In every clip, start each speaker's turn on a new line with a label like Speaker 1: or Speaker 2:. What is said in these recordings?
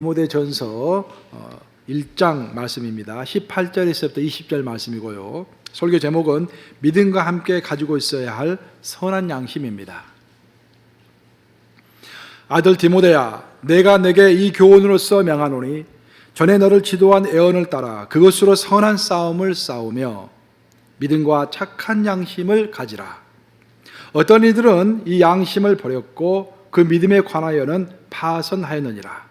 Speaker 1: 디모데전서 1장 말씀입니다. 18절에서부터 20절 말씀이고요. 설교 제목은 믿음과 함께 가지고 있어야 할 선한 양심입니다. 아들 디모데야, 내가 내게 이 교훈으로서 명하노니 전에 너를 지도한 애언을 따라 그것으로 선한 싸움을 싸우며 믿음과 착한 양심을 가지라. 어떤 이들은 이 양심을 버렸고 그 믿음에 관하여는 파선하였느니라.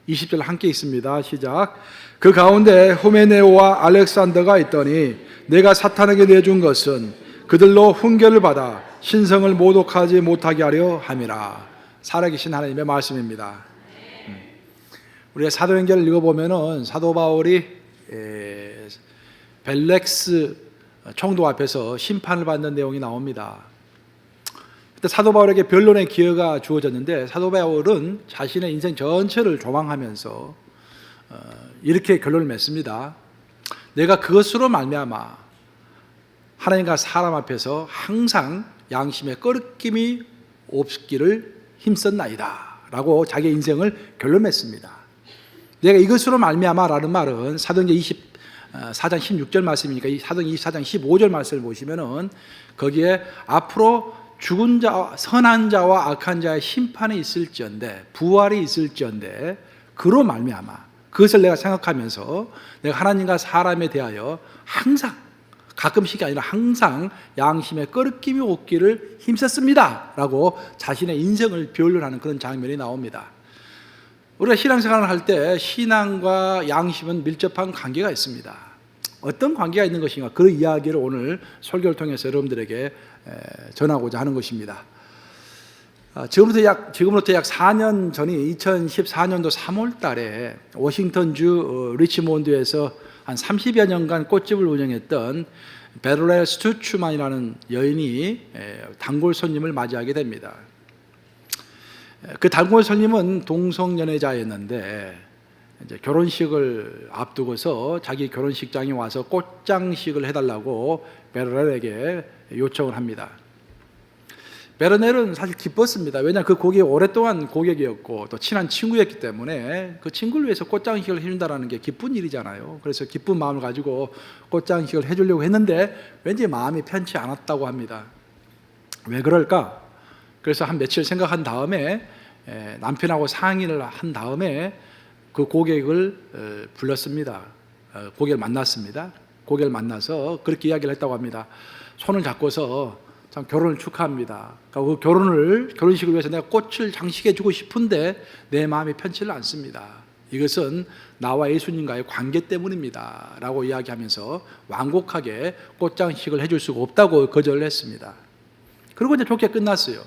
Speaker 1: 20절 함께 있습니다. 시작. 그 가운데 후메네오와 알렉산더가 있더니 내가 사탄에게 내준 것은 그들로 훈계를 받아 신성을 모독하지 못하게 하려 함이라. 살아계신 하나님의 말씀입니다. 우리가 사도행전을 읽어보면은 사도 바울이 벨렉스 총독 앞에서 심판을 받는 내용이 나옵니다. 그때 사도 바울에게 변론의 기회가 주어졌는데 사도 바울은 자신의 인생 전체를 조망하면서 이렇게 결론을 맺습니다. 내가 그것으로 말미암아 하나님과 사람 앞에서 항상 양심에 꺼리낌이 없기를 힘썼나이다 라고 자기의 인생을 결론 맺습니다. 내가 이것으로 말미암아라는 말은 사도행전 24장 16절 말씀이니까 이 사도행전 24장 15절 말씀을 보시면은 거기에 앞으로 죽은 자, 선한 자와 악한 자의 심판이 있을지언데 부활이 있을지언데 그로 말미암아 그것을 내가 생각하면서 내가 하나님과 사람에 대하여 항상 가끔씩이 아니라 항상 양심에 꺼리낌이 없기를 힘썼습니다 라고 자신의 인생을 변론하는 그런 장면이 나옵니다. 우리가 신앙생활을 할 때 신앙과 양심은 밀접한 관계가 있습니다. 어떤 관계가 있는 것인가, 그 이야기를 오늘 설교를 통해서 여러분들에게 전하고자 하는 것입니다. 지금부터 약 4년 전이 2014년도 3월 달에 워싱턴주 리치몬드에서 한 30여 년간 꽃집을 운영했던 베를레 스투츠만이라는 여인이 단골 손님을 맞이하게 됩니다. 그 단골 손님은 동성연애자였는데 이제 결혼식을 앞두고서 자기 결혼식장에 와서 꽃장식을 해달라고 베르넬에게 요청을 합니다. 베르넬은 사실 기뻤습니다. 왜냐하면 그 고객이 오랫동안 고객이었고 또 친한 친구였기 때문에 그 친구를 위해서 꽃장식을 해준다는 게 기쁜 일이잖아요. 그래서 기쁜 마음을 가지고 꽃장식을 해주려고 했는데 왠지 마음이 편치 않았다고 합니다. 왜 그럴까? 그래서 한 며칠 생각한 다음에 남편하고 상의를 한 다음에 그 고객을 불렀습니다. 고객을 만났습니다. 고객을 만나서 그렇게 이야기를 했다고 합니다. 손을 잡고서 참 결혼을 축하합니다. 그 결혼식을 위해서 내가 꽃을 장식해 주고 싶은데 내 마음이 편치를 않습니다. 이것은 나와 예수님과의 관계 때문입니다 라고 이야기하면서 완곡하게 꽃장식을 해줄 수가 없다고 거절을 했습니다. 그리고 이제 좋게 끝났어요.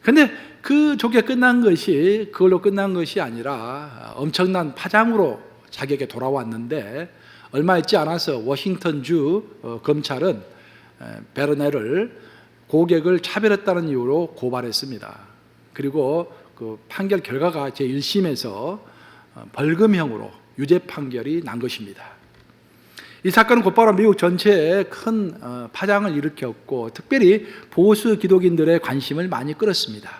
Speaker 1: 근데 그 좋게 끝난 것이 그걸로 끝난 것이 아니라 엄청난 파장으로 자기에게 돌아왔는데 얼마 있지 않아서 워싱턴주 검찰은 베르넬을 고객을 차별했다는 이유로 고발했습니다. 그리고 그 판결 결과가 제1심에서 벌금형으로 유죄 판결이 난 것입니다. 이 사건은 곧바로 미국 전체에 큰 파장을 일으켰고 특별히 보수 기독인들의 관심을 많이 끌었습니다.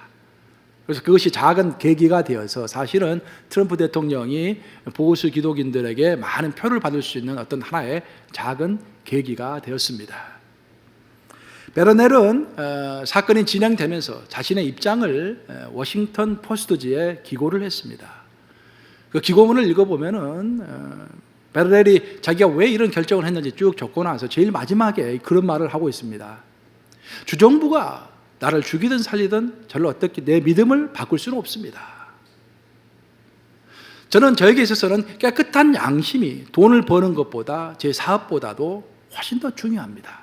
Speaker 1: 그래서 그것이 작은 계기가 되어서 사실은 트럼프 대통령이 보수 기독인들에게 많은 표를 받을 수 있는 어떤 하나의 작은 계기가 되었습니다. 베르넬은 사건이 진행되면서 자신의 입장을 워싱턴 포스트지에 기고를 했습니다. 그 기고문을 읽어보면은 베르넬이 자기가 왜 이런 결정을 했는지 쭉 적고 나서 제일 마지막에 그런 말을 하고 있습니다. 주정부가 나를 죽이든 살리든 저를 어떻게 내 믿음을 바꿀 수는 없습니다. 저는 저에게 있어서는 깨끗한 양심이 돈을 버는 것보다 제 사업보다도 훨씬 더 중요합니다.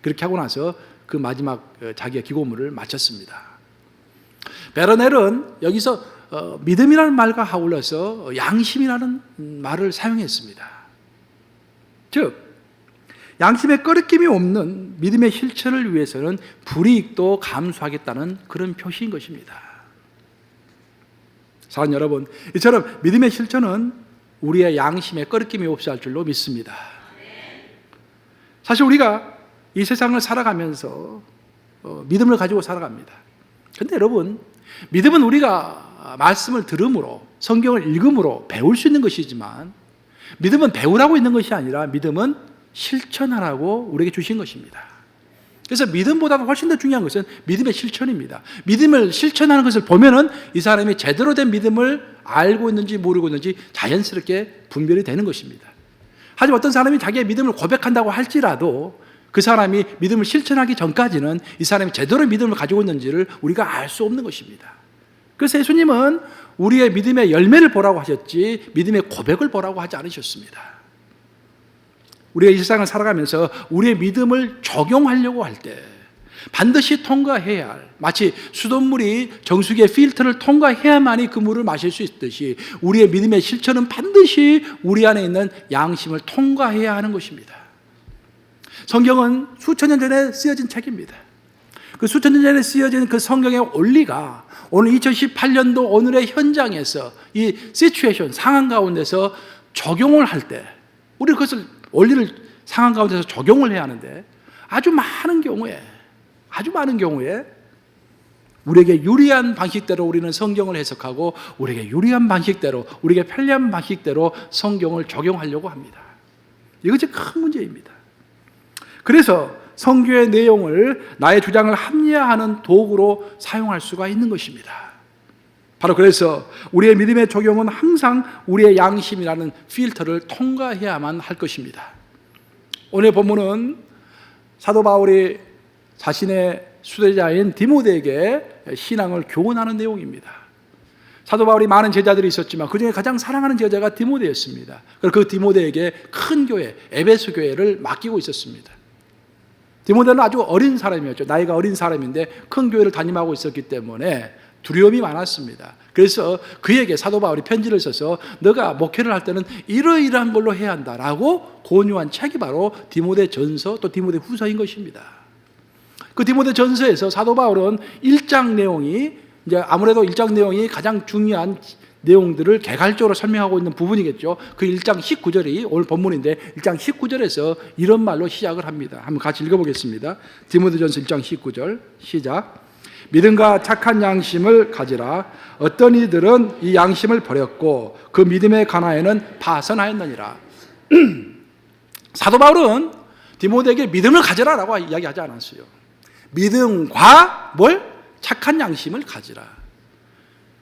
Speaker 1: 그렇게 하고 나서 그 마지막 자기의 기고문을 마쳤습니다. 베르넬은 여기서 믿음이라는 말과 아울러서 양심이라는 말을 사용했습니다. 즉 양심에 꺼리낌이 없는 믿음의 실천을 위해서는 불이익도 감수하겠다는 그런 표시인 것입니다. 사랑하는 여러분, 이처럼 믿음의 실천은 우리의 양심에 꺼리낌이 없이 할 줄로 믿습니다. 사실 우리가 이 세상을 살아가면서 믿음을 가지고 살아갑니다. 그런데 여러분, 믿음은 우리가 말씀을 들음으로 성경을 읽음으로 배울 수 있는 것이지만 믿음은 배우라고 있는 것이 아니라 믿음은 실천하라고 우리에게 주신 것입니다. 그래서 믿음보다 훨씬 더 중요한 것은 믿음의 실천입니다. 믿음을 실천하는 것을 보면은 이 사람이 제대로 된 믿음을 알고 있는지 모르고 있는지 자연스럽게 분별이 되는 것입니다. 하지만 어떤 사람이 자기의 믿음을 고백한다고 할지라도 그 사람이 믿음을 실천하기 전까지는 이 사람이 제대로 믿음을 가지고 있는지를 우리가 알 수 없는 것입니다. 그래서 예수님은 우리의 믿음의 열매를 보라고 하셨지 믿음의 고백을 보라고 하지 않으셨습니다. 우리가 이 세상을 살아가면서 우리의 믿음을 적용하려고 할 때 반드시 통과해야 할, 마치 수돗물이 정수기의 필터를 통과해야만이 그 물을 마실 수 있듯이 우리의 믿음의 실천은 반드시 우리 안에 있는 양심을 통과해야 하는 것입니다. 성경은 수천 년 전에 쓰여진 책입니다. 그 수천 년 전에 쓰여진 그 성경의 원리가 오늘 2018년도 오늘의 현장에서 이 시츄에이션, 상황 가운데서 적용을 할 때 우리 그것을 원리를 상황 가운데서 적용을 해야 하는데 아주 많은 경우에 우리에게 유리한 방식대로 우리는 성경을 해석하고 우리에게 유리한 방식대로, 우리에게 편리한 방식대로 성경을 적용하려고 합니다. 이것이 큰 문제입니다. 그래서 성경의 내용을 나의 주장을 합리화하는 도구로 사용할 수가 있는 것입니다. 바로 그래서 우리의 믿음의 적용은 항상 우리의 양심이라는 필터를 통과해야만 할 것입니다. 오늘 본문은 사도 바울이 자신의 수제자인 디모데에게 신앙을 교훈하는 내용입니다. 사도 바울이 많은 제자들이 있었지만 그 중에 가장 사랑하는 제자가 디모데였습니다. 그래서 그 디모데에게 큰 교회, 에베소 교회를 맡기고 있었습니다. 디모데는 아주 어린 사람이었죠. 나이가 어린 사람인데 큰 교회를 담임하고 있었기 때문에 두려움이 많았습니다. 그래서 그에게 사도 바울이 편지를 써서 너가 목회를 할 때는 이러이러한 걸로 해야 한다라고 권유한 책이 바로 디모데 전서 또 디모데 후서인 것입니다. 그 디모데 전서에서 사도 바울은 1장 내용이 이제 아무래도 1장 내용이 가장 중요한 내용들을 개괄적으로 설명하고 있는 부분이겠죠. 그 1장 19절이 오늘 본문인데 1장 19절에서 이런 말로 시작을 합니다. 한번 같이 읽어보겠습니다. 디모데전서 1장 19절 시작. 믿음과 착한 양심을 가지라. 어떤 이들은 이 양심을 버렸고 그 믿음의 가나에는 파선하였느니라. 사도 바울은 디모데에게 믿음을 가져라라고 이야기하지 않았어요. 믿음과 뭘? 착한 양심을 가지라.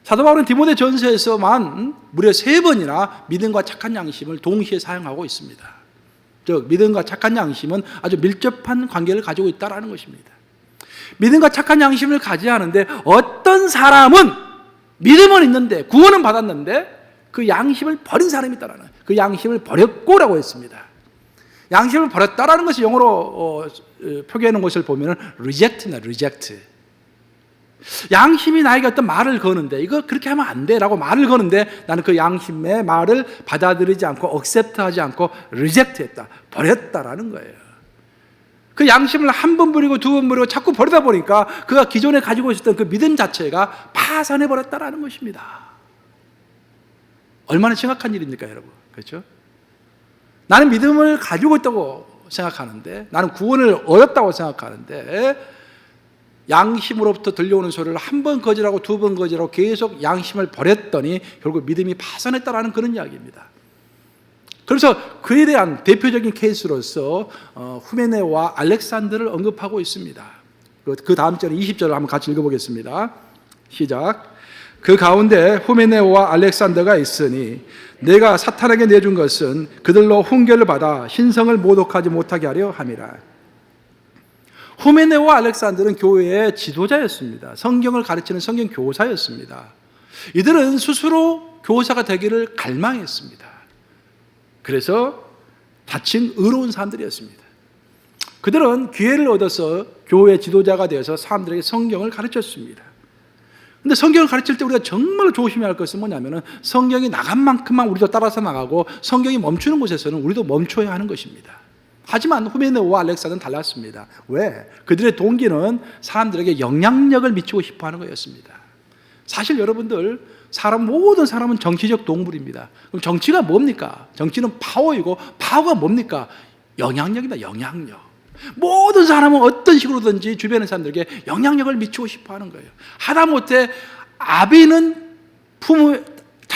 Speaker 1: 사도 바울은 디모데 전서에서만 무려 3번이나 믿음과 착한 양심을 동시에 사용하고 있습니다. 즉 믿음과 착한 양심은 아주 밀접한 관계를 가지고 있다는 것입니다. 믿음과 착한 양심을 가져야 하는데 어떤 사람은 믿음은 있는데 구원은 받았는데 그 양심을 버린 사람이 있다라는, 그 양심을 버렸고라고 했습니다. 양심을 버렸다라는 것이 영어로 표기해 놓은 것을 보면 reject나 reject. 양심이 나에게 어떤 말을 거는데 이거 그렇게 하면 안 돼 라고 말을 거는데 나는 그 양심의 말을 받아들이지 않고 accept하지 않고 reject했다, 버렸다라는 거예요. 그 양심을 한 번 버리고 두 번 버리고 자꾸 버리다 보니까 그가 기존에 가지고 있었던 그 믿음 자체가 파산해 버렸다라는 것입니다. 얼마나 심각한 일입니까, 여러분? 그렇죠? 나는 믿음을 가지고 있다고 생각하는데, 나는 구원을 얻었다고 생각하는데 양심으로부터 들려오는 소리를 한 번 거절하고 두 번 거절하고 계속 양심을 버렸더니 결국 믿음이 파산했다라는 그런 이야기입니다. 그래서 그에 대한 대표적인 케이스로서 후메네오와 알렉산더를 언급하고 있습니다. 그 다음 절 20절을 한번 같이 읽어보겠습니다. 시작. 그 가운데 후메네오와 알렉산더가 있으니 내가 사탄에게 내준 것은 그들로 훈계를 받아 신성을 모독하지 못하게 하려 함이라. 후메네오와 알렉산더는 교회의 지도자였습니다. 성경을 가르치는 성경 교사였습니다. 이들은 스스로 교사가 되기를 갈망했습니다. 그래서 다친 의로운 사람들이었습니다. 그들은 기회를 얻어서 교회 지도자가 되어서 사람들에게 성경을 가르쳤습니다. 근데 성경을 가르칠 때 우리가 정말 조심해야 할 것은 뭐냐면은 성경이 나간 만큼만 우리도 따라서 나가고 성경이 멈추는 곳에서는 우리도 멈춰야 하는 것입니다. 하지만 후메네오와 알렉산더는 달랐습니다. 왜? 그들의 동기는 사람들에게 영향력을 미치고 싶어 하는 거였습니다. 사실 여러분들, 모든 사람은 정치적 동물입니다. 그럼 정치가 뭡니까? 정치는 파워이고 파워가 뭡니까? 영향력이다, 영향력. 모든 사람은 어떤 식으로든지 주변의 사람들에게 영향력을 미치고 싶어 하는 거예요. 하다못해 아비는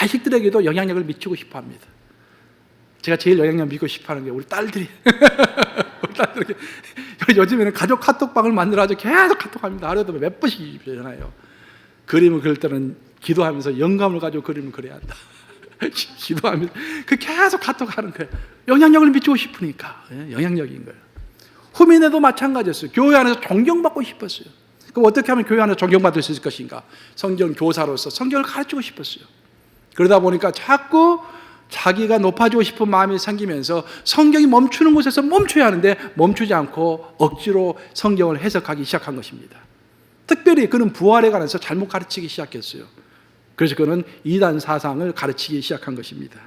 Speaker 1: 자식들에게도 영향력을 미치고 싶어 합니다. 제가 제일 영향력 미치고 싶어 하는 게 우리 딸들이 우리 딸들이 요즘에는 가족 카톡방을 만들어가지고 계속 카톡합니다. 하루에도 몇 번씩 전화해요. 그림을 그릴 때는 기도하면서 영감을 가지고 그림을 그려야 한다. 기도하면서 계속 카톡하는 거예요. 영향력을 미치고 싶으니까. 영향력인 거예요. 후민에도 마찬가지였어요. 교회 안에서 존경받고 싶었어요. 그럼 어떻게 하면 교회 안에서 존경받을 수 있을 것인가? 성경 교사로서 성경을 가르치고 싶었어요. 그러다 보니까 자꾸 자기가 높아지고 싶은 마음이 생기면서 성경이 멈추는 곳에서 멈춰야 하는데 멈추지 않고 억지로 성경을 해석하기 시작한 것입니다. 특별히 그는 부활에 관해서 잘못 가르치기 시작했어요. 그래서 그는 이단 사상을 가르치기 시작한 것입니다.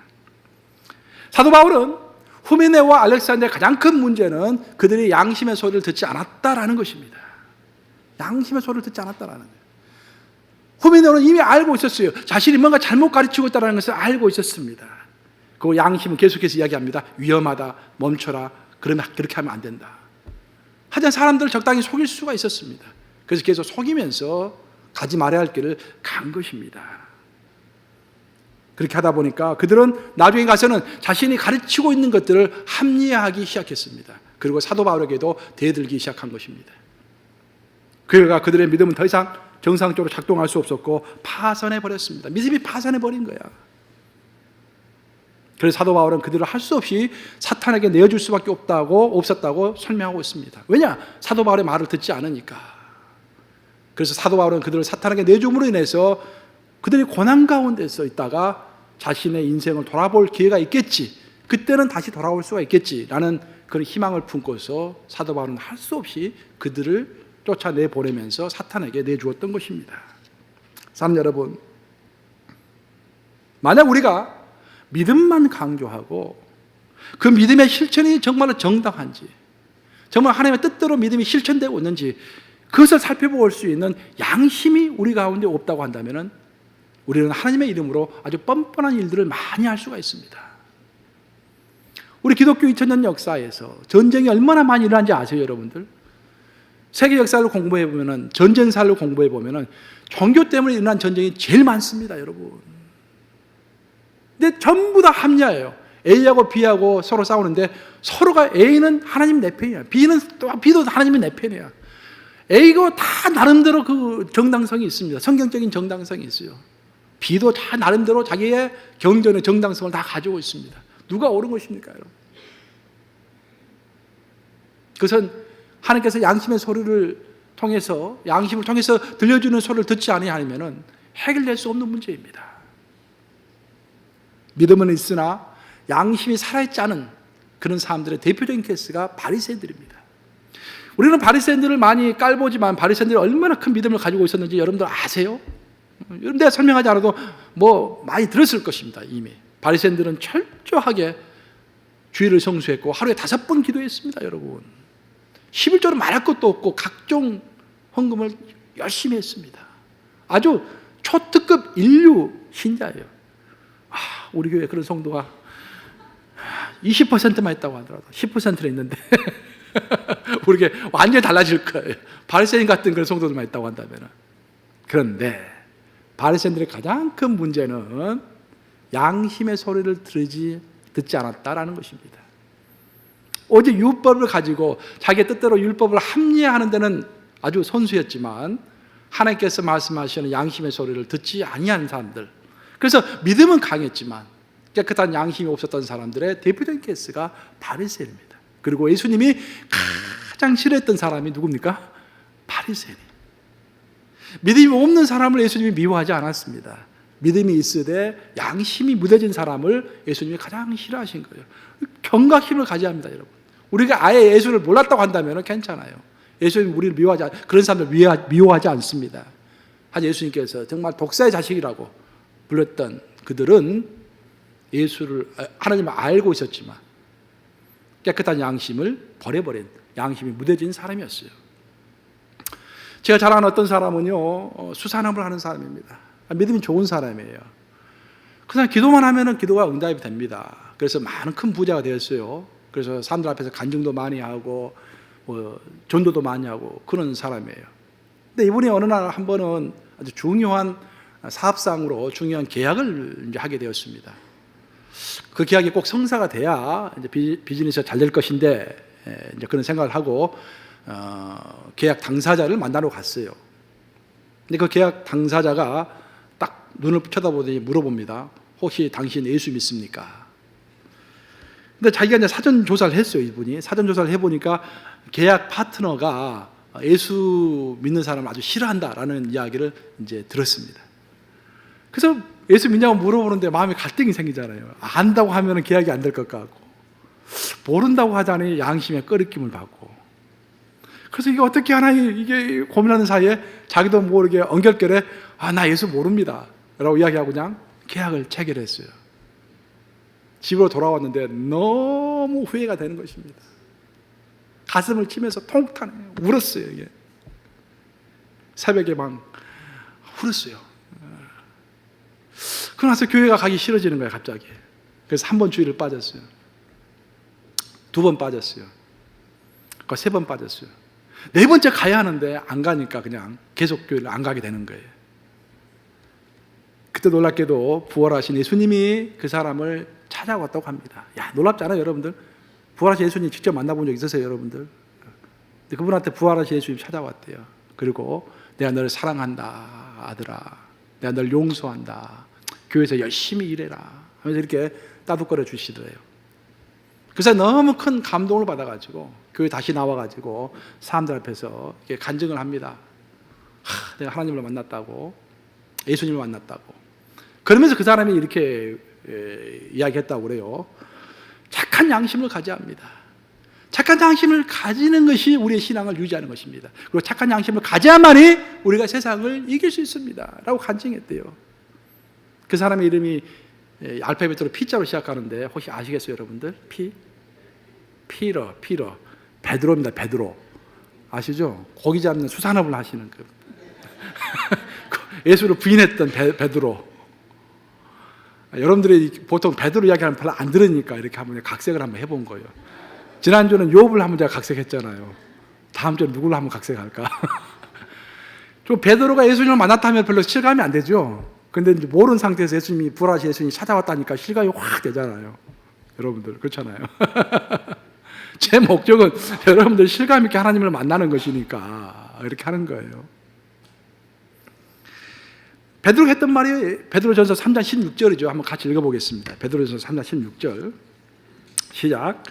Speaker 1: 사도 바울은 후미네와 알렉산더의 가장 큰 문제는 그들이 양심의 소리를 듣지 않았다라는 것입니다. 양심의 소리를 듣지 않았다라는 거예요. 후미네는 이미 알고 있었어요. 자신이 뭔가 잘못 가르치고 있다는 것을 알고 있었습니다. 그 양심은 계속해서 이야기합니다. 위험하다, 멈춰라, 그러면 그렇게 하면 안 된다. 하지만 사람들을 적당히 속일 수가 있었습니다. 그래서 계속 속이면서 가지 말아야 할 길을 간 것입니다. 그렇게 하다 보니까 그들은 나중에 가서는 자신이 가르치고 있는 것들을 합리화하기 시작했습니다. 그리고 사도 바울에게도 대들기 시작한 것입니다. 그러니까 그들의 믿음은 더 이상 정상적으로 작동할 수 없었고 파산해 버렸습니다. 믿음이 파산해 버린 거야. 그래서 사도 바울은 그들을 할 수 없이 사탄에게 내어줄 수밖에 없었다고 설명하고 있습니다. 왜냐? 사도 바울의 말을 듣지 않으니까. 그래서 사도 바울은 그들을 사탄에게 내줌으로 인해서 그들이 고난 가운데서 있다가 자신의 인생을 돌아볼 기회가 있겠지, 그때는 다시 돌아올 수가 있겠지라는 그런 희망을 품고서 사도 바울은 할 수 없이 그들을 쫓아내보내면서 사탄에게 내주었던 것입니다. 사람 여러분, 만약 우리가 믿음만 강조하고 그 믿음의 실천이 정말로 정당한지, 정말 하나님의 뜻대로 믿음이 실천되고 있는지 그것을 살펴볼 수 있는 양심이 우리 가운데 없다고 한다면 우리는 하나님의 이름으로 아주 뻔뻔한 일들을 많이 할 수가 있습니다. 우리 기독교 2000년 역사에서 전쟁이 얼마나 많이 일어난지 아세요, 여러분들? 세계 역사를 공부해 보면은, 전쟁사를 공부해 보면은 종교 때문에 일어난 전쟁이 제일 많습니다, 여러분. 근데 전부 다 합리화예요. A하고 B하고 서로 싸우는데 서로가 A는 하나님 내 편이야, B도 하나님이 내 편이야. A가 다 나름대로 그 정당성이 있습니다. 성경적인 정당성이 있어요. B도 다 나름대로 자기의 경전의 정당성을 다 가지고 있습니다. 누가 옳은 것입니까, 여러분? 그것은 하나님께서 양심의 소리를 통해서, 양심을 통해서 들려주는 소리를 듣지 아니하면 해결될 수 없는 문제입니다. 믿음은 있으나 양심이 살아있지 않은 그런 사람들의 대표적인 케이스가 바리새인들입니다. 우리는 바리새인들을 많이 깔보지만 바리새인들이 얼마나 큰 믿음을 가지고 있었는지 여러분들 아세요? 여러분, 내가 설명하지 않아도 많이 들었을 것입니다. 이미 바리새인들은 철저하게 주일을 성수했고 하루에 5번 기도했습니다. 여러분, 11조를 말할 것도 없고 각종 헌금을 열심히 했습니다. 아주 초특급 인류 신자예요. 우리 교회 그런 성도가 20%만 있다고 하더라도 10%는 있는데 우리 교회 완전히 달라질 거예요. 바리새인 같은 그런 성도들만 있다고 한다면. 그런데 바리새인들의 가장 큰 문제는 양심의 소리를 듣지 않았다라는 것입니다. 오직 율법을 가지고 자기의 뜻대로 율법을 합리화하는 데는 아주 선수였지만 하나님께서 말씀하시는 양심의 소리를 듣지 아니하는 사람들, 그래서 믿음은 강했지만 깨끗한 양심이 없었던 사람들의 대표적인 케이스가 바리새인입니다. 그리고 예수님이 가장 싫어했던 사람이 누굽니까? 바리새인. 믿음이 없는 사람을 예수님이 미워하지 않았습니다. 믿음이 있으되 양심이 무뎌진 사람을 예수님이 가장 싫어하신 거예요. 경각심을 가져야 합니다, 여러분. 우리가 아예 예수를 몰랐다고 한다면 괜찮아요. 예수님이 우리를 그런 사람들 미워하지 않습니다. 하지만 예수님께서 정말 독사의 자식이라고 불렀던 그들은 하나님을 알고 있었지만 깨끗한 양심을 버려버린, 양심이 무뎌진 사람이었어요. 제가 잘 아는 어떤 사람은요, 수산업을 하는 사람입니다. 믿음이 좋은 사람이에요. 그 사람 기도만 하면은 기도가 응답이 됩니다. 그래서 많은 큰 부자가 되었어요. 그래서 사람들 앞에서 간증도 많이 하고 전도도 많이 하고 그런 사람이에요. 근데 이분이 어느 날 한 번은 아주 중요한 사업상으로 중요한 계약을 이제 하게 되었습니다. 그 계약이 꼭 성사가 돼야 이제 비즈니스가 잘 될 것인데 이제 그런 생각을 하고 계약 당사자를 만나러 갔어요. 근데 그 계약 당사자가 딱 눈을 쳐다보더니 물어봅니다. 혹시 당신 예수 믿습니까? 근데 자기가 이제 사전 조사를 했어요. 이분이 사전 조사를 해보니까 계약 파트너가 예수 믿는 사람을 아주 싫어한다라는 이야기를 이제 들었습니다. 그래서 예수 믿냐고 물어보는데 마음에 갈등이 생기잖아요. 안다고 하면 계약이 안 될 것 같고, 모른다고 하자니 양심에 꺼리낌을 받고. 그래서 이게 어떻게 하나 이게 고민하는 사이에 자기도 모르게 엉결결에 나 예수 모릅니다 라고 이야기하고 그냥 계약을 체결했어요. 집으로 돌아왔는데 너무 후회가 되는 것입니다. 가슴을 치면서 통탄해요. 울었어요. 이게 새벽에 막 울었어요. 그러고 나서 교회가 가기 싫어지는 거예요. 갑자기. 그래서 한 번 주일을 빠졌어요. 2번 빠졌어요. 3번 빠졌어요. 4번째 가야 하는데 안 가니까 그냥 계속 교회를 안 가게 되는 거예요. 그때 놀랍게도 부활하신 예수님이 그 사람을 찾아왔다고 합니다. 놀랍잖아요, 여러분들. 부활하신 예수님 직접 만나본 적 있으세요, 여러분들? 근데 그분한테 부활하신 예수님 찾아왔대요. 그리고 내가 너를 사랑한다, 아들아. 내가 너를 용서한다. 교회에서 열심히 일해라 하면서 이렇게 따뜻거려 주시더래요. 그래서 너무 큰 감동을 받아가지고 교회 다시 나와가지고 사람들 앞에서 이렇게 간증을 합니다. 내가 하나님을 만났다고, 예수님을 만났다고. 그러면서 그 사람이 이렇게 이야기했다고 그래요. 착한 양심을 가져야 합니다. 착한 양심을 가지는 것이 우리의 신앙을 유지하는 것입니다. 그리고 착한 양심을 가져야만이 우리가 세상을 이길 수 있습니다 라고 간증했대요. 그 사람의 이름이 알파벳으로 P자로 시작하는데 혹시 아시겠어요, 여러분들? 피러 베드로입니다. 베드로 아시죠? 고기 잡는 수산업을 하시는 그 예수를 부인했던 베드로. 여러분들이 보통 베드로 이야기하면 별로 안 들으니까 이렇게 한번 각색을 한번 해본 거예요. 지난주는 욥을 한번 제가 각색했잖아요. 다음 주에 누구를 한번 각색할까? 좀 베드로가 예수님을 만났다면 별로 실감이 안 되죠. 근데 이제 모르는 상태에서 예수님이 부활하신 예수님이 찾아왔다니까 실감이 확 되잖아요. 여러분들 그렇잖아요. 제 목적은 여러분들 실감 있게 하나님을 만나는 것이니까 이렇게 하는 거예요. 베드로가 했던 말이 베드로전서 3장 16절이죠. 한번 같이 읽어보겠습니다. 베드로전서 3장 16절 시작.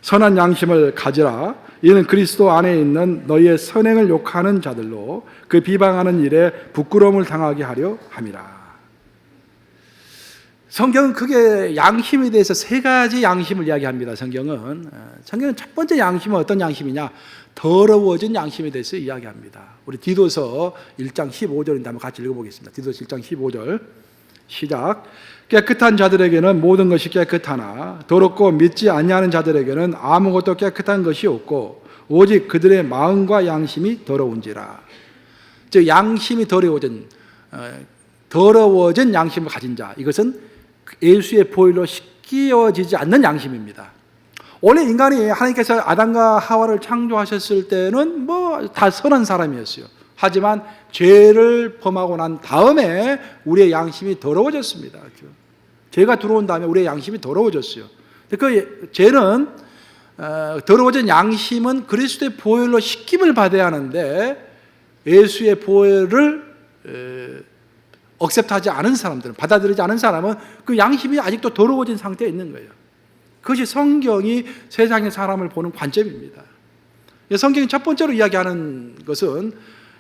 Speaker 1: 선한 양심을 가지라. 이는 그리스도 안에 있는 너희의 선행을 욕하는 자들로 그 비방하는 일에 부끄러움을 당하게 하려 함이라. 성경은 크게 양심에 대해서 3가지 양심을 이야기합니다. 성경은 첫 번째 양심은 어떤 양심이냐? 더러워진 양심에 대해서 이야기합니다. 우리 디도서 1장 15절인데 한번 같이 읽어보겠습니다. 디도서 1장 15절 시작. 깨끗한 자들에게는 모든 것이 깨끗하나 더럽고 믿지 아니하는 자들에게는 아무것도 깨끗한 것이 없고 오직 그들의 마음과 양심이 더러운지라. 즉 양심이 더러워진 양심을 가진 자, 이것은 예수의 보혈로 씻겨지지 않는 양심입니다. 원래 인간이 하나님께서 아담과 하와를 창조하셨을 때는 다 선한 사람이었어요. 하지만 죄를 범하고 난 다음에 우리의 양심이 더러워졌습니다. 죄가 들어온 다음에 우리의 양심이 더러워졌어요. 그 죄는 더러워진 양심은 그리스도의 보혈로 씻김을 받아야 하는데 예수의 보혈을 억셉트하지 않은 사람들은, 받아들이지 않은 사람은 그 양심이 아직도 더러워진 상태에 있는 거예요. 그것이 성경이 세상의 사람을 보는 관점입니다. 성경이 첫 번째로 이야기하는 것은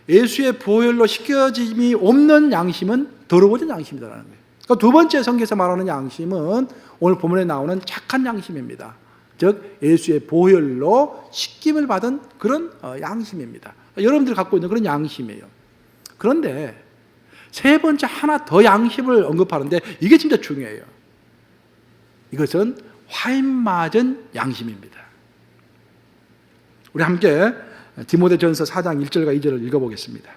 Speaker 1: 예수의 보혈로 씻겨짐이 없는 양심은 더러워진 양심이라는 거예요. 그러니까 두 번째 성경에서 말하는 양심은 오늘 본문에 나오는 착한 양심입니다. 즉 예수의 보혈로 씻김을 받은 그런 양심입니다. 여러분들이 갖고 있는 그런 양심이에요. 그런데 세 번째 하나 더 양심을 언급하는데 이게 진짜 중요해요. 이것은 화인 맞은 양심입니다. 우리 함께 디모데전서 4장 1절과 2절을 읽어보겠습니다.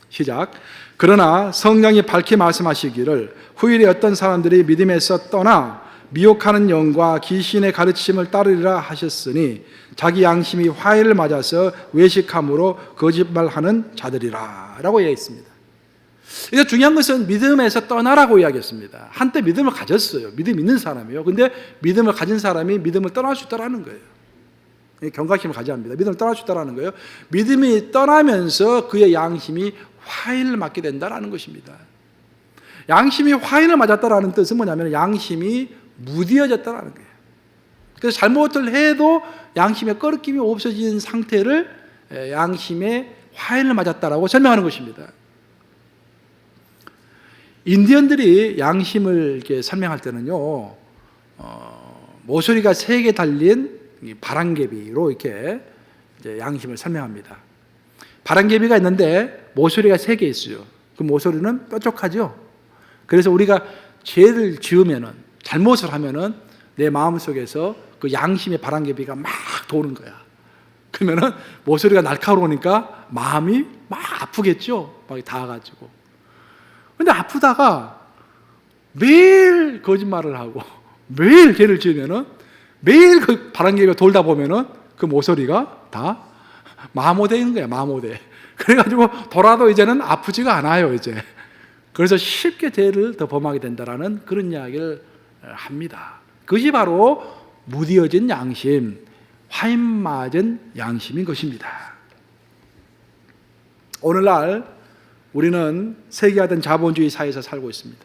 Speaker 1: 시작. 그러나 성령이 밝히 말씀하시기를 후일에 어떤 사람들이 믿음에서 떠나 미혹하는 영과 귀신의 가르침을 따르리라 하셨으니 자기 양심이 화해를 맞아서 외식함으로 거짓말하는 자들이라 라고 얘기했습니다. 그래서 중요한 것은 믿음에서 떠나라고 이야기했습니다. 한때 믿음을 가졌어요. 믿음 있는 사람이에요. 근데 믿음을 가진 사람이 믿음을 떠날 수 있다는 거예요. 경각심을 가져야 합니다. 믿음을 떠날 수 있다는 거예요. 믿음이 떠나면서 그의 양심이 화인을 맞게 된다는 것입니다. 양심이 화인을 맞았다는 뜻은 뭐냐면 양심이 무뎌졌다는 거예요. 그래서 잘못을 해도 양심의 꺼리낌이 없어진 상태를 양심의 화인을 맞았다라고 설명하는 것입니다. 인디언들이 양심을 이렇게 설명할 때는요, 모서리가 3개 달린 바람개비로 이렇게 이제 양심을 설명합니다. 바람개비가 있는데 모서리가 3개 있어요. 그 모서리는 뾰족하죠. 그래서 우리가 죄를 지으면은, 잘못을 하면은 내 마음속에서 그 양심의 바람개비가 막 도는 거야. 그러면은 모서리가 날카로우니까 마음이 막 아프겠죠. 막 닿아가지고. 근데 아프다가 매일 거짓말을 하고 매일 죄를 지으면은 매일 그 바람개비가 돌다 보면은 그 모서리가 다 마모되는 거야, 마모돼. 그래가지고 돌아도 이제는 아프지가 않아요, 이제. 그래서 쉽게 죄를 더 범하게 된다라는 그런 이야기를 합니다. 그것이 바로 무디어진 양심, 화인 맞은 양심인 것입니다. 오늘날 우리는 세계화된 자본주의 사회에서 살고 있습니다.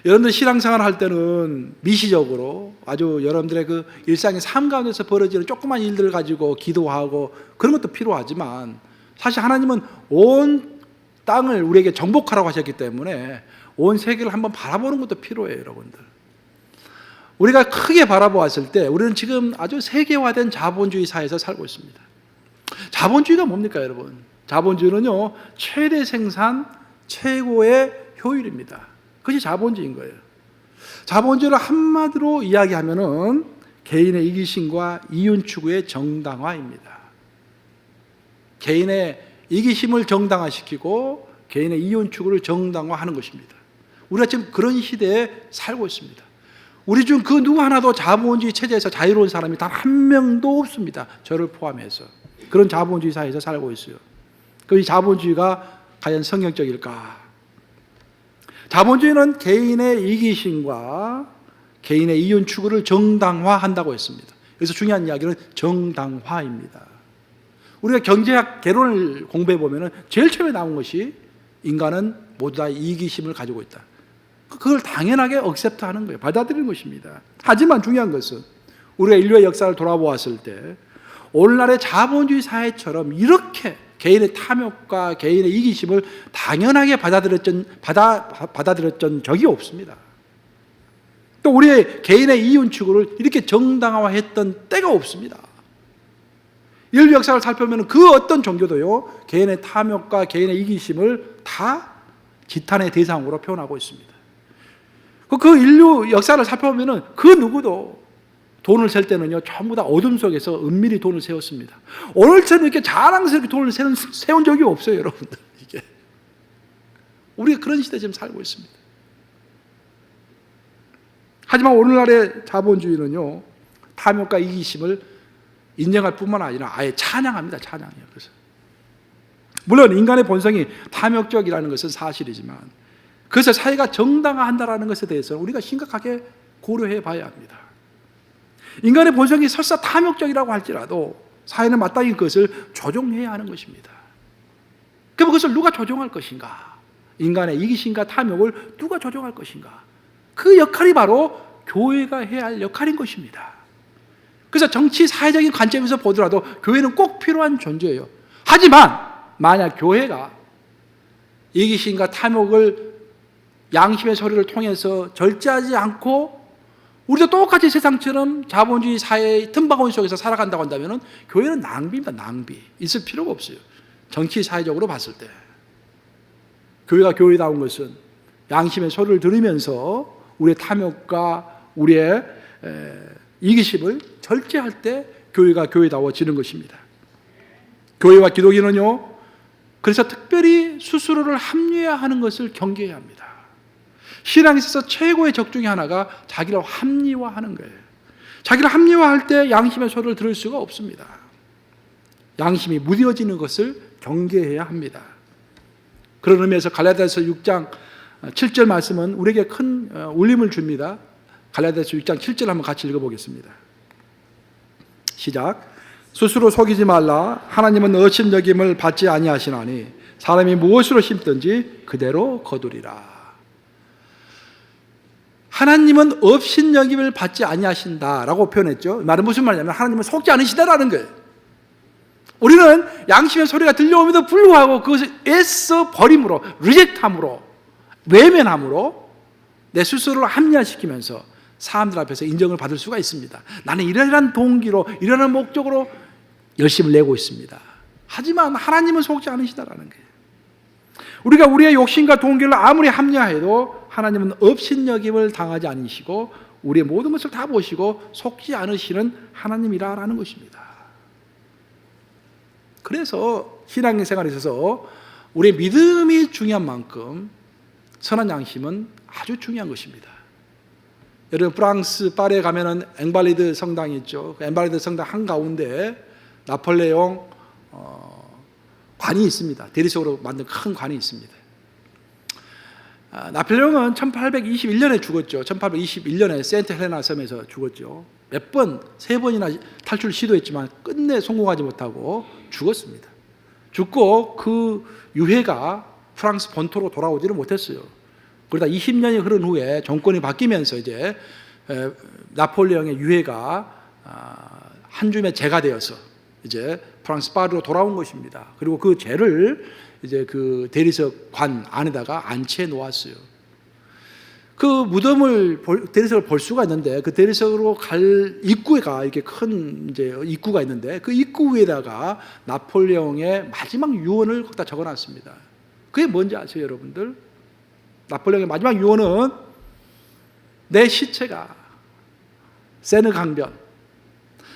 Speaker 1: 여러분들 신앙생활 할 때는 미시적으로 아주 여러분들의 그 일상의 삶 가운데서 벌어지는 조그만 일들을 가지고 기도하고 그런 것도 필요하지만 사실 하나님은 온 땅을 우리에게 정복하라고 하셨기 때문에 온 세계를 한번 바라보는 것도 필요해요, 여러분들. 우리가 크게 바라보았을 때 우리는 지금 아주 세계화된 자본주의 사회에서 살고 있습니다. 자본주의가 뭡니까, 여러분? 자본주의는요, 최대 생산, 최고의 효율입니다. 그것이 자본주의인 거예요. 자본주의를 한마디로 이야기하면은 개인의 이기심과 이윤 추구의 정당화입니다. 개인의 이기심을 정당화시키고 개인의 이윤 추구를 정당화하는 것입니다. 우리가 지금 그런 시대에 살고 있습니다. 우리 중 그 누구 하나도 자본주의 체제에서 자유로운 사람이 단 한 명도 없습니다. 저를 포함해서. 그런 자본주의 사회에서 살고 있어요. 그 자본주의가 과연 성경적일까? 자본주의는 개인의 이기심과 개인의 이윤 추구를 정당화한다고 했습니다. 그래서 중요한 이야기는 정당화입니다. 우리가 경제학 개론을 공부해 보면 제일 처음에 나온 것이 인간은 모두 다 이기심을 가지고 있다. 그걸 당연하게 억셉트하는 거예요. 받아들이는 것입니다. 하지만 중요한 것은 우리가 인류의 역사를 돌아보았을 때 오늘날의 자본주의 사회처럼 이렇게 개인의 탐욕과 개인의 이기심을 당연하게 받아들였던 적이 없습니다. 또 우리의 개인의 이윤 추구를 이렇게 정당화했던 때가 없습니다. 인류 역사를 살펴보면 그 어떤 종교도요, 개인의 탐욕과 개인의 이기심을 다 지탄의 대상으로 표현하고 있습니다. 그 인류 역사를 살펴보면 그 누구도 돈을 셀 때는요, 전부 다 어둠 속에서 은밀히 돈을 세웠습니다. 오늘처럼 이렇게 자랑스럽게 돈을 세운 적이 없어요, 여러분들. 이게. 우리가 그런 시대에 지금 살고 있습니다. 하지만 오늘날의 자본주의는요, 탐욕과 이기심을 인정할 뿐만 아니라 아예 찬양합니다, 찬양이에요. 그래서. 물론 인간의 본성이 탐욕적이라는 것은 사실이지만 그래서 사회가 정당화한다는 것에 대해서는 우리가 심각하게 고려해 봐야 합니다. 인간의 본성이 설사 탐욕적이라고 할지라도 사회는 마땅히 그것을 조종해야 하는 것입니다. 그럼 그것을 누가 조종할 것인가? 인간의 이기심과 탐욕을 누가 조종할 것인가? 그 역할이 바로 교회가 해야 할 역할인 것입니다. 그래서 정치 사회적인 관점에서 보더라도 교회는 꼭 필요한 존재예요. 하지만 만약 교회가 이기심과 탐욕을 양심의 소리를 통해서 절제하지 않고 우리도 똑같이 세상처럼 자본주의 사회의 틈바구니 속에서 살아간다고 한다면 교회는 낭비입니다. 낭비. 있을 필요가 없어요. 정치 사회적으로 봤을 때. 교회가 교회다운 것은 양심의 소리를 들으면서 우리의 탐욕과 우리의 이기심을 절제할 때 교회가 교회다워지는 것입니다. 교회와 기독인은요, 그래서 특별히 스스로를 합리화하는 것을 경계해야 합니다. 신앙에 있어서 최고의 적 중에 하나가 자기를 합리화하는 거예요. 자기를 합리화할 때 양심의 소리를 들을 수가 없습니다. 양심이 무뎌지는 것을 경계해야 합니다. 그런 의미에서 갈라디아서 6장 7절 말씀은 우리에게 큰 울림을 줍니다. 갈라디아서 6장 7절 한번 같이 읽어보겠습니다. 시작. 스스로 속이지 말라. 하나님은 업신여김을 받지 아니하시나니 사람이 무엇으로 심든지 그대로 거두리라. 하나님은 업신여김을 받지 아니하신다라고 표현했죠. 이 말은 무슨 말이냐면 하나님은 속지 않으시다라는 거예요. 우리는 양심의 소리가 들려오면도 불구하고 그것을 애써 버림으로, 리젝트함으로, 외면함으로 내 스스로를 합리화시키면서 사람들 앞에서 인정을 받을 수가 있습니다. 나는 이러한 동기로, 이러한 목적으로 열심을 내고 있습니다. 하지만 하나님은 속지 않으시다라는 거예요. 우리가 우리의 욕심과 동기를 아무리 합리화해도 하나님은 업신여김을 당하지 않으시고 우리의 모든 것을 다 보시고 속지 않으시는 하나님이라는 것입니다. 그래서 신앙생활에 있어서 우리의 믿음이 중요한 만큼 선한 양심은 아주 중요한 것입니다. 여러분 프랑스 파리에 가면은 앵발리드 성당이 있죠. 그 앵발리드 성당 한가운데 나폴레옹 관이 있습니다. 대리석으로 만든 큰 관이 있습니다. 나폴레옹은 1821년에 죽었죠. 1821년에 센트 헬레나 섬에서 죽었죠. 몇 번, 3번이나 탈출 시도했지만 끝내 성공하지 못하고 죽었습니다. 죽고 그 유해가 프랑스 본토로 돌아오지를 못했어요. 그러다 20년이 흐른 후에 정권이 바뀌면서 이제 나폴레옹의 유해가 한 줌의 죄가 되어서 이제 프랑스 파리로 돌아온 것입니다. 그리고 그 죄를 이제 그 대리석 관 안에다가 안치해 놓았어요. 그 무덤을 대리석을 볼 수가 있는데 그 대리석으로 갈 입구가 이렇게 큰 이제 입구가 있는데 그 입구 위에다가 나폴레옹의 마지막 유언을 거기다 적어놨습니다. 그게 뭔지 아세요, 여러분들? 나폴레옹의 마지막 유언은 내 시체가 세느 강변,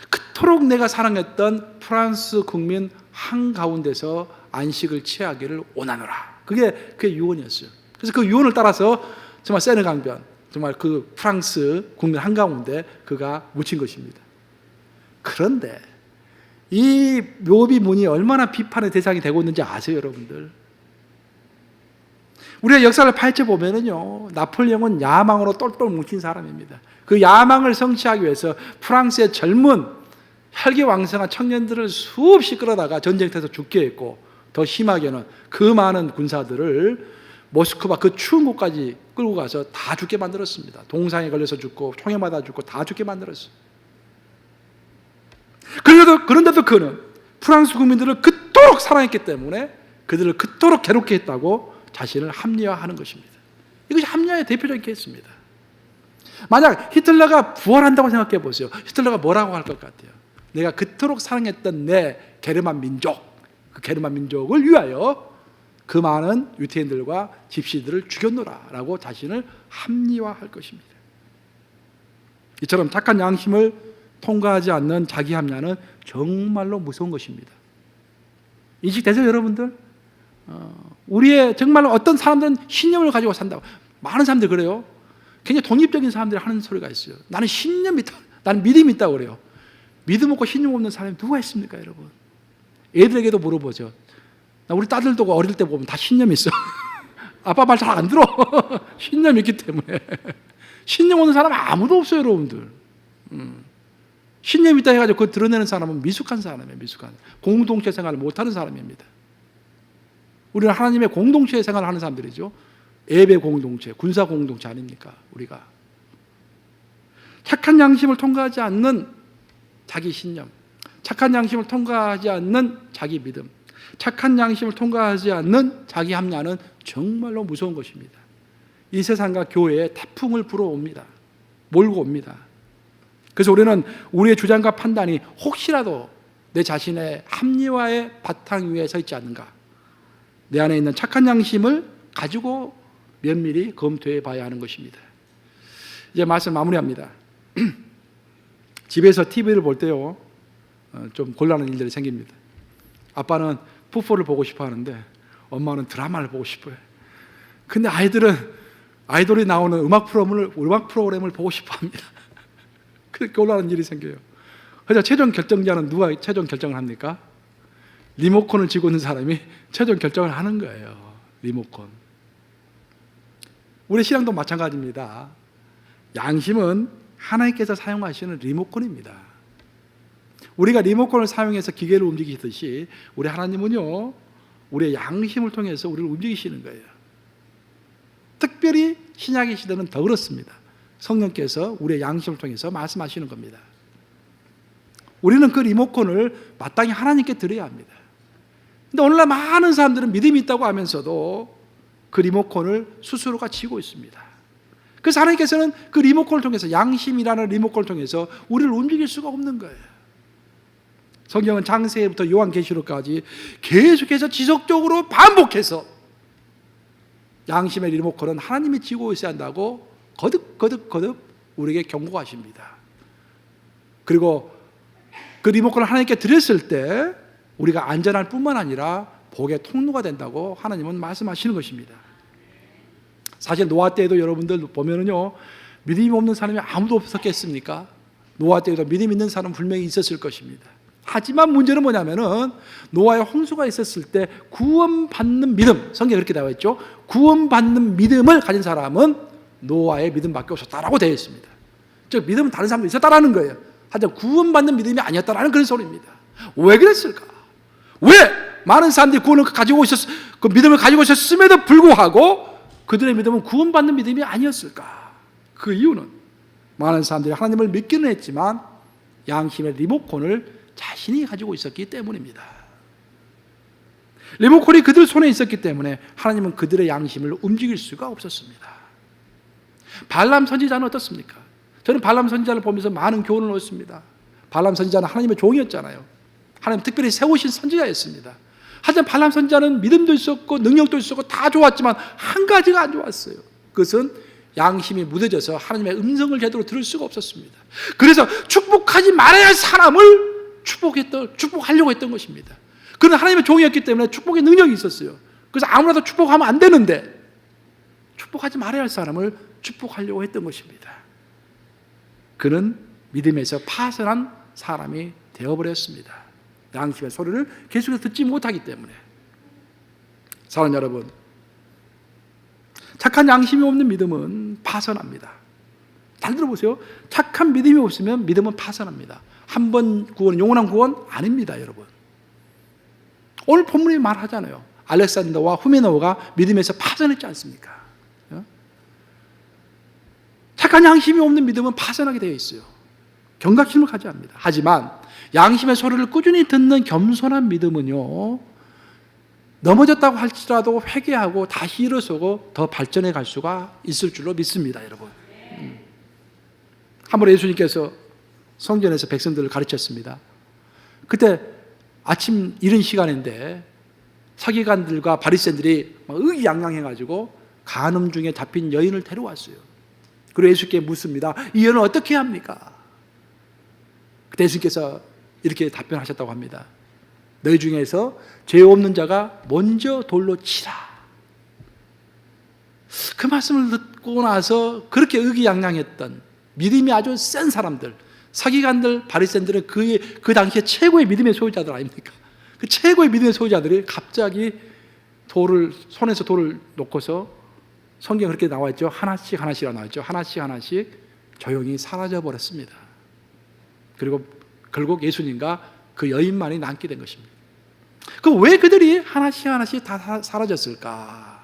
Speaker 1: 그토록 내가 사랑했던 프랑스 국민 한가운데서 안식을 취하기를 원하노라. 그게 유언이었어요. 그래서 그 유언을 따라서 정말 세느 강변, 정말 그 프랑스 국민 한가운데 그가 묻힌 것입니다. 그런데 이 묘비 문이 얼마나 비판의 대상이 되고 있는지 아세요, 여러분들? 우리가 역사를 파헤쳐 보면은요, 나폴레옹은 야망으로 똘똘 뭉친 사람입니다. 그 야망을 성취하기 위해서 프랑스의 젊은 혈기왕성한 청년들을 수없이 끌어다가 전쟁터에서 죽게 했고, 더 심하게는 그 많은 군사들을 모스크바 그 추운 곳까지 끌고 가서 다 죽게 만들었습니다. 동상에 걸려서 죽고 총에 맞아 죽고 다 죽게 만들었어요. 그런데도 그는 프랑스 국민들을 그토록 사랑했기 때문에 그들을 그토록 괴롭게 했다고 자신을 합리화하는 것입니다. 이것이 합리화의 대표적인 케이스입니다. 만약 히틀러가 부활한다고 생각해 보세요. 히틀러가 뭐라고 할 것 같아요? 내가 그토록 사랑했던 내 게르만 민족, 그 게르만 민족을 위하여 그 많은 유태인들과 집시들을 죽였노라라고 자신을 합리화할 것입니다. 이처럼 착한 양심을 통과하지 않는 자기 합리화는 정말로 무서운 것입니다. 인식되세요, 여러분들? 우리의 정말로 어떤 사람들은 신념을 가지고 산다고. 많은 사람들이 그래요. 굉장히 독립적인 사람들이 하는 소리가 있어요. 나는 신념이 있다, 나는 믿음이 있다고 그래요. 믿음 없고 신념 없는 사람이 누가 있습니까, 여러분? 애들에게도 물어보죠. 우리 딸들도 어릴 때 보면 다 신념이 있어. 아빠 말 잘 안 들어. 신념이 있기 때문에. 신념 없는 사람 아무도 없어요, 여러분들. 신념이 있다 해가지고 그거 드러내는 사람은 미숙한 사람이에요, 미숙한. 공동체 생활을 못하는 사람입니다. 우리는 하나님의 공동체 생활을 하는 사람들이죠. 예배 공동체, 군사 공동체 아닙니까, 우리가. 착한 양심을 통과하지 않는 자기 신념, 착한 양심을 통과하지 않는 자기 믿음, 착한 양심을 통과하지 않는 자기 합리화는 정말로 무서운 것입니다. 이 세상과 교회에 태풍을 불어옵니다. 몰고 옵니다. 그래서 우리는 우리의 주장과 판단이 혹시라도 내 자신의 합리화의 바탕 위에 서 있지 않는가, 내 안에 있는 착한 양심을 가지고 면밀히 검토해 봐야 하는 것입니다. 이제 말씀 마무리합니다. 집에서 TV를 볼 때요, 좀 곤란한 일들이 생깁니다. 아빠는 풋볼을 보고 싶어 하는데 엄마는 드라마를 보고 싶어요. 근데 아이돌이 나오는 음악 프로그램을 보고 싶어 합니다. 그렇게 곤란한 일이 생겨요. 그래서 최종 결정자는 누가 최종 결정을 합니까? 리모컨을 쥐고 있는 사람이 최종 결정을 하는 거예요. 리모컨. 우리 신앙도 마찬가지입니다. 양심은 하나님께서 사용하시는 리모컨입니다. 우리가 리모컨을 사용해서 기계를 움직이듯이 우리 하나님은요, 우리의 양심을 통해서 우리를 움직이시는 거예요. 특별히 신약의 시대는 더 그렇습니다. 성령께서 우리의 양심을 통해서 말씀하시는 겁니다. 우리는 그 리모컨을 마땅히 하나님께 드려야 합니다. 근데 오늘날 많은 사람들은 믿음이 있다고 하면서도 그 리모컨을 스스로가 쥐고 있습니다. 그래서 하나님께서는 그 리모컨을 통해서, 양심이라는 리모컨을 통해서 우리를 움직일 수가 없는 거예요. 성경은 창세기부터 요한계시록까지 계속해서 지속적으로 반복해서 양심의 리모컨은 하나님이 쥐고 있어야 한다고 거듭 우리에게 경고하십니다. 그리고 그 리모컨을 하나님께 드렸을 때 우리가 안전할 뿐만 아니라 복의 통로가 된다고 하나님은 말씀하시는 것입니다. 사실 노아 때에도 여러분들 보면은요, 믿음이 없는 사람이 아무도 없었겠습니까? 노아 때에도 믿음 있는 사람 분명히 있었을 것입니다. 하지만 문제는 뭐냐면은 노아의 홍수가 있었을 때 구원받는 믿음, 성경에 그렇게 나와 있죠. 구원받는 믿음을 가진 사람은 노아의 믿음밖에 없었다라고 되어 있습니다. 즉 믿음은 다른 사람도 있었다라는 거예요. 하지만 구원받는 믿음이 아니었다라는 그런 소리입니다. 왜 그랬을까? 왜 많은 사람들이 구원을 가지고 그 믿음을 가지고 있었음에도 불구하고 그들의 믿음은 구원받는 믿음이 아니었을까? 그 이유는 많은 사람들이 하나님을 믿기는 했지만 양심의 리모컨을 자신이 가지고 있었기 때문입니다. 리모컨이 그들 손에 있었기 때문에 하나님은 그들의 양심을 움직일 수가 없었습니다. 발람 선지자는 어떻습니까? 저는 발람 선지자를 보면서 많은 교훈을 얻습니다. 발람 선지자는 하나님의 종이었잖아요. 하나님 특별히 세우신 선지자였습니다. 하지만 발람 선지자는 믿음도 있었고 능력도 있었고 다 좋았지만 한 가지가 안 좋았어요. 그것은 양심이 무뎌져서 하나님의 음성을 제대로 들을 수가 없었습니다. 그래서 축복하지 말아야 할 사람을 축복하려고 했던 것입니다. 그는 하나님의 종이었기 때문에 축복의 능력이 있었어요. 그래서 아무나도 축복하면 안 되는데 축복하지 말아야 할 사람을 축복하려고 했던 것입니다. 그는 믿음에서 파선한 사람이 되어버렸습니다. 양심의 소리를 계속해서 듣지 못하기 때문에. 사랑하는 여러분, 착한 양심이 없는 믿음은 파선합니다. 잘 들어보세요. 착한 믿음이 없으면 믿음은 파선합니다. 한 번 구원, 영원한 구원 아닙니다, 여러분. 오늘 본문이 말하잖아요. 알렉산더와 후메네오가 믿음에서 파선했지 않습니까? 착한 양심이 없는 믿음은 파선하게 되어 있어요. 경각심을 가져합니다. 하지만 양심의 소리를 꾸준히 듣는 겸손한 믿음은요, 넘어졌다고 할지라도 회개하고 다시 일어서고 더 발전해 갈 수가 있을 줄로 믿습니다, 여러분. 한 번 예수님께서 성전에서 백성들을 가르쳤습니다. 그때 아침 이른 시간인데 서기관들과 바리새인들이 의기양양해가지고 간음 중에 잡힌 여인을 데려왔어요. 그리고 예수께 묻습니다. 이 여인은 어떻게 합니까? 그때 예수님께서 이렇게 답변하셨다고 합니다. 너희 중에서 죄 없는 자가 먼저 돌로 치라. 그 말씀을 듣고 나서 그렇게 의기양양했던 믿음이 아주 센 사람들, 서기관들, 바리새인들은 그 당시에 최고의 믿음의 소유자들 아닙니까? 그 최고의 믿음의 소유자들이 갑자기 손에서 돌을 놓고서, 성경에 그렇게 나와 있죠. 하나씩 나와 있죠. 하나씩 조용히 사라져 버렸습니다. 그리고 결국 예수님과 그 여인만이 남게 된 것입니다. 그럼 왜 그들이 하나씩 다 사라졌을까?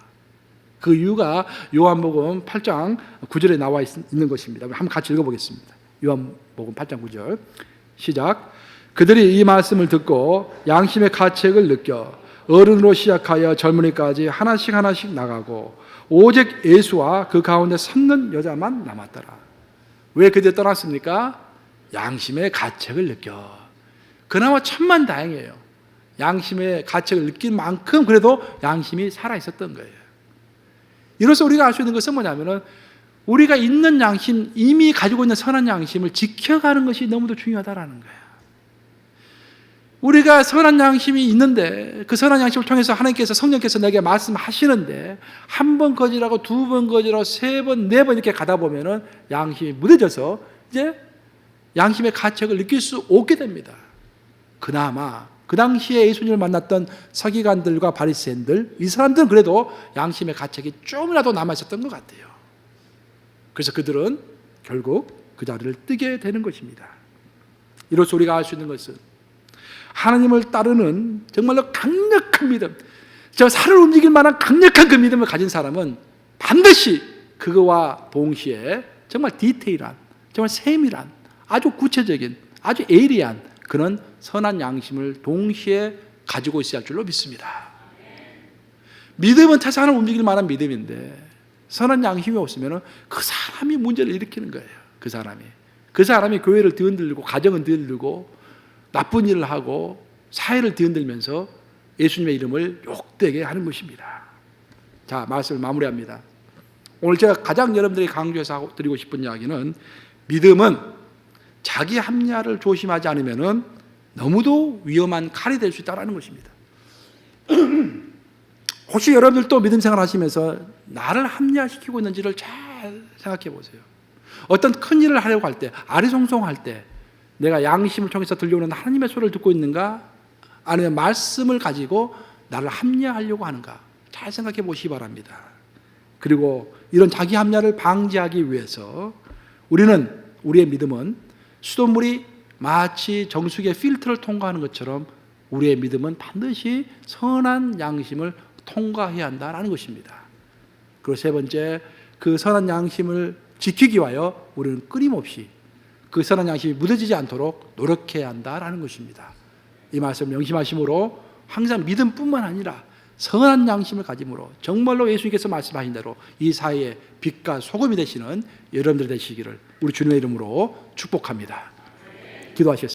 Speaker 1: 그 이유가 요한복음 8장 9절에 나와 있는 것입니다. 한번 같이 읽어보겠습니다. 요한복음 8장 9절 시작. 그들이 이 말씀을 듣고 양심의 가책을 느껴 어른으로 시작하여 젊은이까지 하나씩 나가고 오직 예수와 그 가운데 섰는 여자만 남았더라. 왜 그들이 떠났습니까? 양심의 가책을 느껴. 그나마 천만다행이에요. 양심의 가책을 느낀 만큼 그래도 양심이 살아있었던 거예요. 이로써 우리가 알 수 있는 것은 뭐냐면은 우리가 있는 양심, 이미 가지고 있는 선한 양심을 지켜가는 것이 너무도 중요하다라는 거예요. 우리가 선한 양심이 있는데 그 선한 양심을 통해서 하나님께서, 성령께서 내게 말씀하시는데 한 번 거절하고 두 번 거절하고 세 번, 네 번 이렇게 가다 보면은 양심이 무뎌져서 이제 양심의 가책을 느낄 수 없게 됩니다. 그나마 그 당시에 예수님을 만났던 서기관들과 바리새인들, 이 사람들은 그래도 양심의 가책이 조금이라도 남아있었던 것 같아요. 그래서 그들은 결국 그 자리를 뜨게 되는 것입니다. 이로써 우리가 알 수 있는 것은 하나님을 따르는 정말로 강력한 믿음, 저 살을 움직일 만한 강력한 그 믿음을 가진 사람은 반드시 그거와 동시에 정말 디테일한, 정말 세밀한, 아주 구체적인, 아주 에이리한 그런 선한 양심을 동시에 가지고 있어야 할 줄로 믿습니다. 믿음은 세상을 움직일 만한 믿음인데 선한 양심이 없으면 그 사람이 문제를 일으키는 거예요. 그 사람이 교회를 뒤흔들고 가정은 뒤흔들고 나쁜 일을 하고 사회를 뒤흔들면서 예수님의 이름을 욕되게 하는 것입니다. 자, 말씀을 마무리합니다. 오늘 제가 가장 여러분들에게 강조해서 드리고 싶은 이야기는 믿음은 자기 합리화를 조심하지 않으면 너무도 위험한 칼이 될 수 있다는 것입니다. 혹시 여러분들도 믿음 생활 하시면서 나를 합리화시키고 있는지를 잘 생각해 보세요. 어떤 큰 일을 하려고 할 때, 아리송송할 때 내가 양심을 통해서 들려오는 하나님의 소리를 듣고 있는가, 아니면 말씀을 가지고 나를 합리화하려고 하는가, 잘 생각해 보시기 바랍니다. 그리고 이런 자기 합리화를 방지하기 위해서 우리의 믿음은 수돗물이 마치 정수기의 필터를 통과하는 것처럼 우리의 믿음은 반드시 선한 양심을 통과해야 한다는 것입니다. 그리고 세 번째, 그 선한 양심을 지키기 위하여 우리는 끊임없이 그 선한 양심이 무뎌지지 않도록 노력해야 한다는 것입니다. 이 말씀 명심하심으로 항상 믿음뿐만 아니라 선한 양심을 가짐으로 정말로 예수님께서 말씀하신 대로 이 사회의 빛과 소금이 되시는 여러분들 되시기를 우리 주님의 이름으로 축복합니다. 기도하시겠습니다.